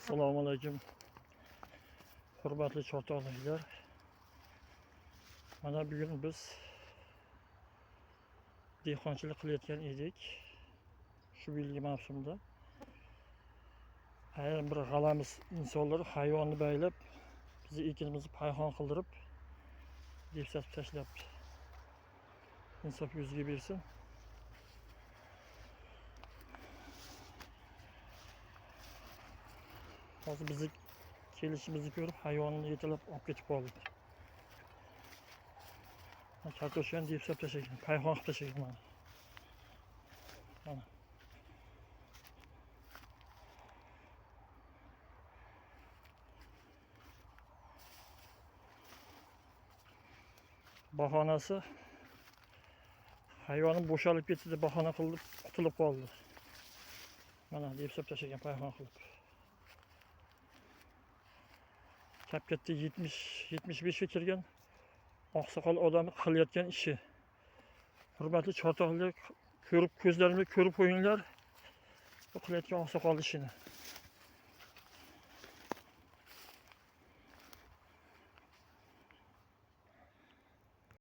Assalomu alaykum. Hurmatli chortoqliklar. Mana bugun biz dehqonchilik qilayotgan edik. Shu yilgi mavsumda ayrim bir g'alamis insonlar hayvonni baylab bizni ekinimizni payhon qildirib depsatib tashlabdi. Insof yuziga bersin. Hozir bizni kelishimizni ko'rib hayvonni yetalab olib ketib qoldi. Kartoshkani depsatib tashlagan, payhon qilib tashlagan mana. Bahonasi hayvonim bo'shalib ketdi deb bahona qilib qutulib qoldi. Mana depsatib tashlagan payhon qilib. Kap-katta 70-75 ga kirgan oqsoqol odam qilayotgan ishi. Hurmatli chortoqlik ko'rib ko'zlarimga ko'rib qo'yinglar. Bu qilayotgan oqsoqol ishini.